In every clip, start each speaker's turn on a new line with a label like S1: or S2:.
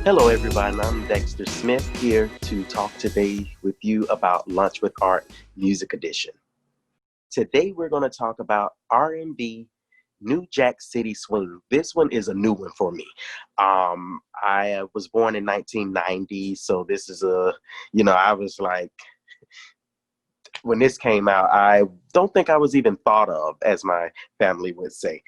S1: Hello, everyone. I'm Dexter Smith here to talk today with you about Lunch with Art Music Edition. Today, we're going to talk about R&B New Jack City Swing. This one is a new one for me. I was born in 1990, so this is I was like, when this came out, I don't think I was even thought of, as my family would say.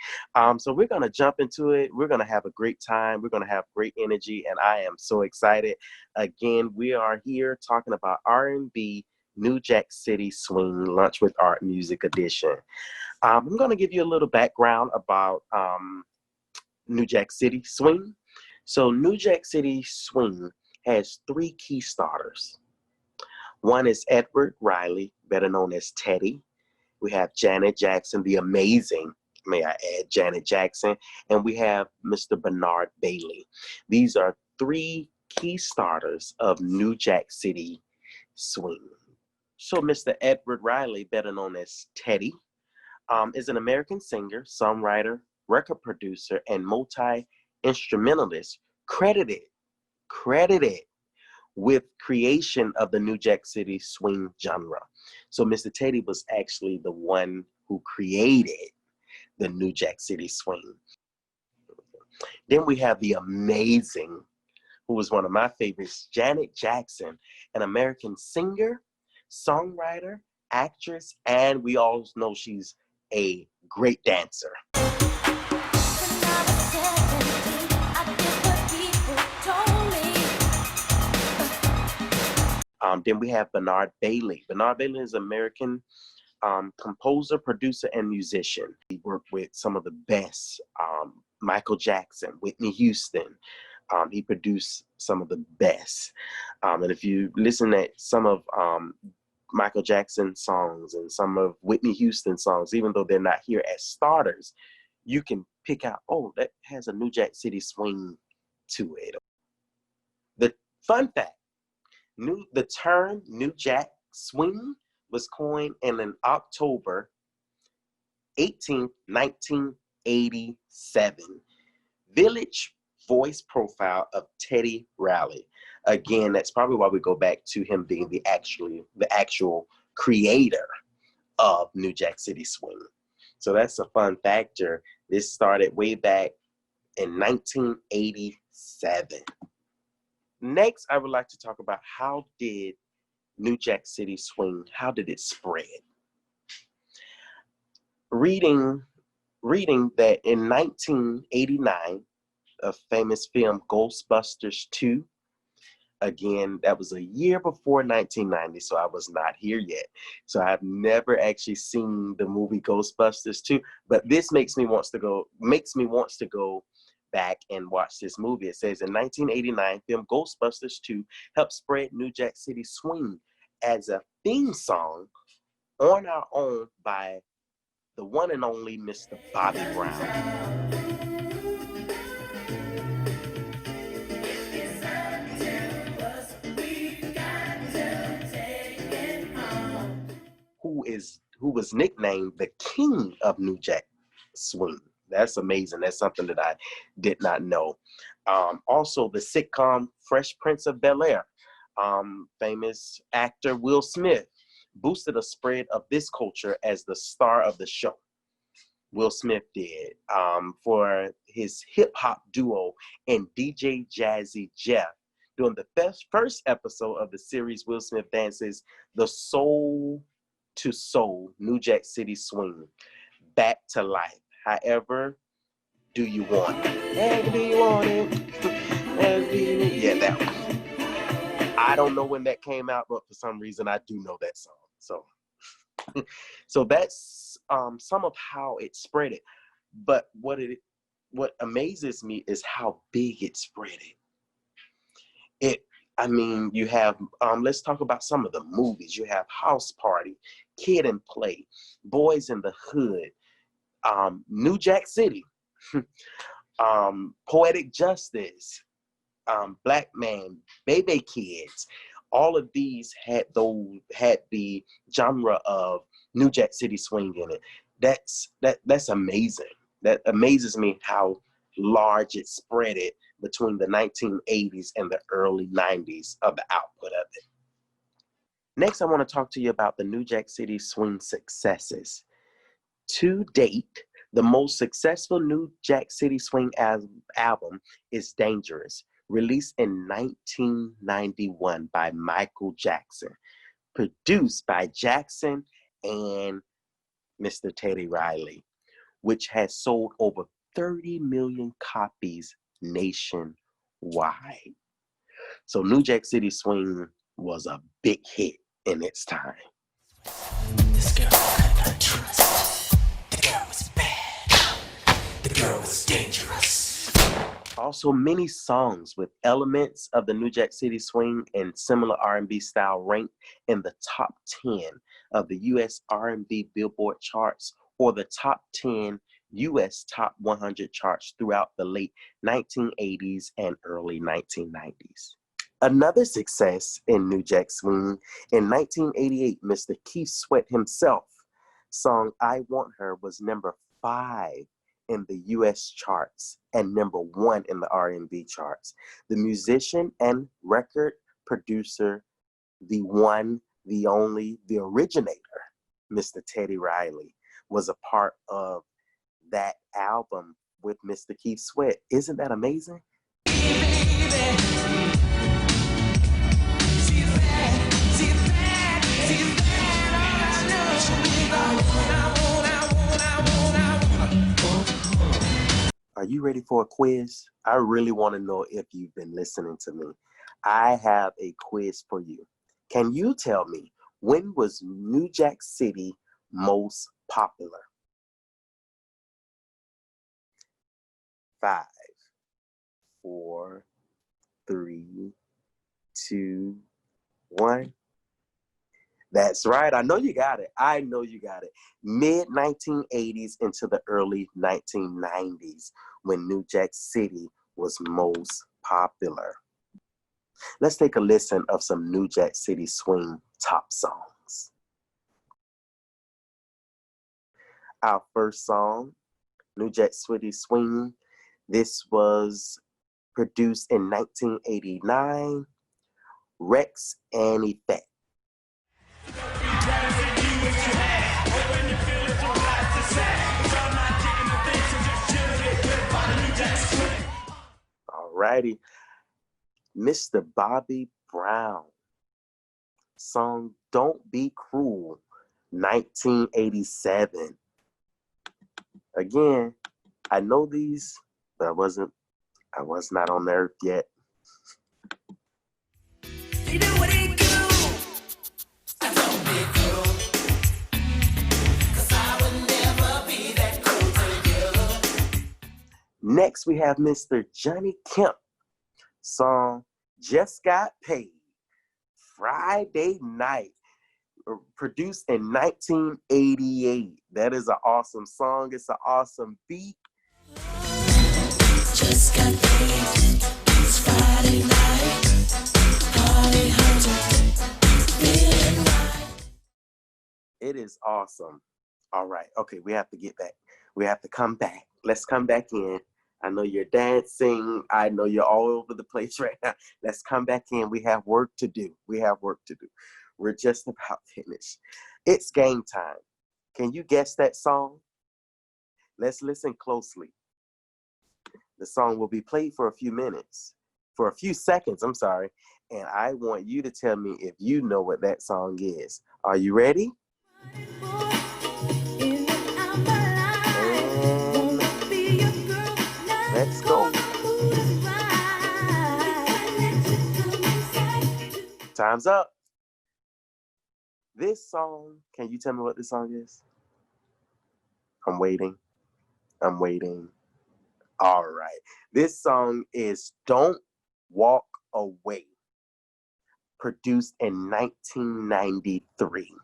S1: So we're going to jump into it. We're going to have a great time. We're going to have great energy, and I am so excited. Again, we are here talking about R&B New Jack City Swing Lunch with Art Music Edition. I'm going to give you a little background about New Jack City Swing. So New Jack City Swing has three key starters. One is Edward Riley, better known as Teddy. We have Janet Jackson, the amazing, may I add, Janet Jackson. And we have Mr. Bernard Bailey. These are three key starters of New Jack City Swing. So Mr. Edward Riley, better known as Teddy, is an American singer, songwriter, record producer, and multi-instrumentalist credited with creation of the New Jack City swing genre. So Mr. Teddy was actually the one who created the New Jack City swing. Then we have the amazing, who was one of my favorites, Janet Jackson, an American singer, songwriter, actress, and we all know she's a great dancer. Then we have Bernard Bailey. Bernard Bailey is an American composer, producer, and musician. He worked with some of the best, Michael Jackson, Whitney Houston. He produced some of the best. And if you listen at some of Michael Jackson songs and some of Whitney Houston songs, even though they're not here as starters, you can pick out, oh, that has a New Jack City swing to it. The fun fact, the term New Jack Swing was coined in October 18th, 1987. Village voice profile of Teddy Riley. Again, that's probably why we go back to him being the actual creator of New Jack City Swing. So that's a fun factor. This started way back in 1987. Next, I would like to talk about how did New Jack City Swing, how did it spread? Reading that in 1989, a famous film, Ghostbusters 2, again, that was a year before 1990, so I was not here yet. So I've never actually seen the movie Ghostbusters 2, but this makes me wants to go back and watch this movie. It says in 1989, film Ghostbusters 2 helped spread New Jack City Swing as a theme song on our own by the one and only Mr. Bobby Brown. Who was nicknamed the King of New Jack Swing. That's amazing. That's something that I did not know. Also, the sitcom Fresh Prince of Bel-Air, famous actor Will Smith boosted a spread of this culture as the star of the show. Will Smith did for his hip-hop duo and DJ Jazzy Jeff. During the first episode of the series, Will Smith dances the Soul to Soul New Jack City Swing back to life. However, do you want it? Do you want it? Yeah, that one. I don't know when that came out, but for some reason I do know that song. So that's some of how it spread it. But what amazes me is how big it spread it. You have, let's talk about some of the movies. You have House Party, Kid and Play, Boys in the Hood, New Jack City, Poetic Justice, Black Man, Baby Kids. All of these had the genre of New Jack City swing in it. That's amazing. That amazes me how large it spread it between the 1980s and the early 90s of the output of it. Next, I want to talk to you about the New Jack City Swing successes. To date, the most successful New Jack City Swing album is Dangerous, released in 1991 by Michael Jackson, produced by Jackson and Mr. Teddy Riley, which has sold over 30 million copies nationwide. So New Jack City Swing was a big hit in its time.
S2: This girl I could not trust. The girl was bad. The girl was dangerous.
S1: Also, many songs with elements of the New Jack City Swing and similar R&B style ranked in the top 10 of the U.S. R&B Billboard charts or the top 10 U.S. Top 100 charts throughout the late 1980s and early 1990s. Another success in New Jack Swing, in 1988, Mr. Keith Sweat himself song I Want Her was number 5 in the U.S. charts and number 1 in the R&B charts. The musician and record producer, the one, the only, the originator, Mr. Teddy Riley, was a part of that album with Mr. Keith Sweat. Isn't that amazing? Are you ready for a quiz? I really want to know if you've been listening to me. I have a quiz for you. Can you tell me, when was New Jack City most popular? 5, 4, 3, 2, 1. That's right. I know you got it. I know you got it. Mid-1980s into the early 1990s when New Jack City was most popular. Let's take a listen of some New Jack City Swing top songs. Our first song, New Jack City Swing. This was produced in 1989, Rex and Effect. Alrighty, Mr. Bobby Brown, song Don't Be Cruel, 1987. Again, I know these, but I was not on the earth yet.
S2: You do what he do. I don't be cruel. 'Cause I would never be that cruel to you.
S1: Next, we have Mr. Johnny Kemp, song Just Got Paid, Friday Night, produced in 1988. That is an awesome song. It's an awesome beat.
S2: Just got paid. It's Friday night. Party hunter. Feeling right.
S1: It is awesome. All right. Okay, we have to get back. We have to come back. Let's come back in. I know you're dancing. I know you're all over the place right now. Let's come back in. We have work to do. We have work to do. We're just about finished. It's game time. Can you guess that song? Let's listen closely. The song will be played for a few seconds, I'm sorry. And I want you to tell me if you know what that song is. Are you ready? Let's go. Time's up. This song, can you tell me what this song is? I'm waiting. All right. This song is Don't Walk Away, produced in 1993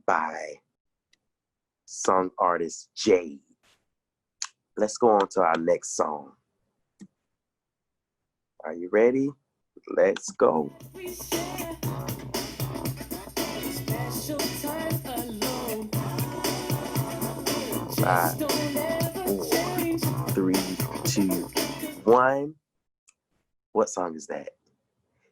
S1: by song artist Jade. Let's go on to our next song. Are you ready? Let's go. 5, 4, 3, 2, 1. What song is that?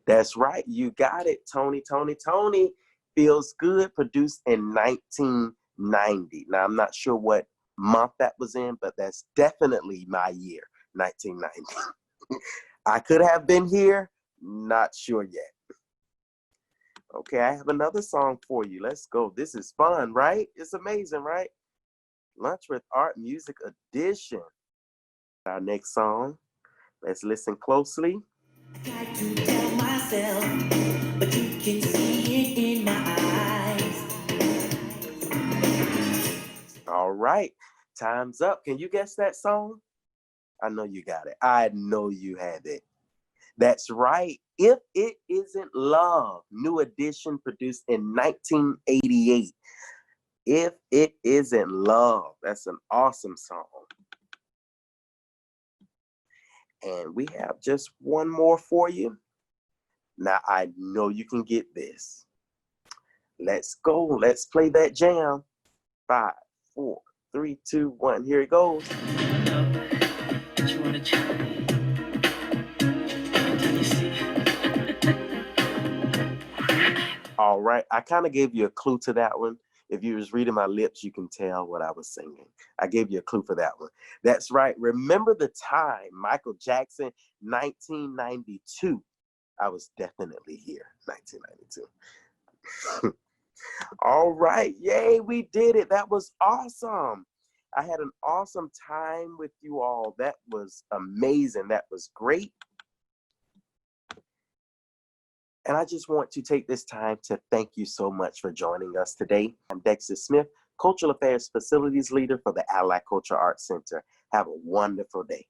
S1: That's right. You got it. Tony, Tony, Tony. Feels Good, produced in 1990. Now, I'm not sure what month that was in, but that's definitely my year, 1990. I could have been here, not sure yet. Okay, I have another song for you. Let's go. This is fun, right? It's amazing, right? Lunch with Art Music Edition. Our next song. Let's listen closely.
S2: Try to tell myself, but you can see it in my eyes.
S1: All right, time's up. Can you guess that song? I know you got it. I know you have it. That's right. If It Isn't Love, new edition produced in 1988. If It Isn't Love, that's an awesome song. And we have just one more for you. Now, I know you can get this. Let's go. Let's play that jam. 5, 4, 3, 2, 1. Here it goes.
S2: I know that you wanna try me. Let me see.
S1: All right. I kind of gave you a clue to that one. If you was reading my lips, you can tell what I was singing. I gave you a clue for that one. That's right. Remember the Time, Michael Jackson, 1992. I was definitely here, 1992. All right. Yay, we did it. That was awesome. I had an awesome time with you all. That was amazing. That was great. And I just want to take this time to thank you so much for joining us today. I'm Dexter Smith, Cultural Affairs Facilities Leader for the Allied Culture Arts Center. Have a wonderful day.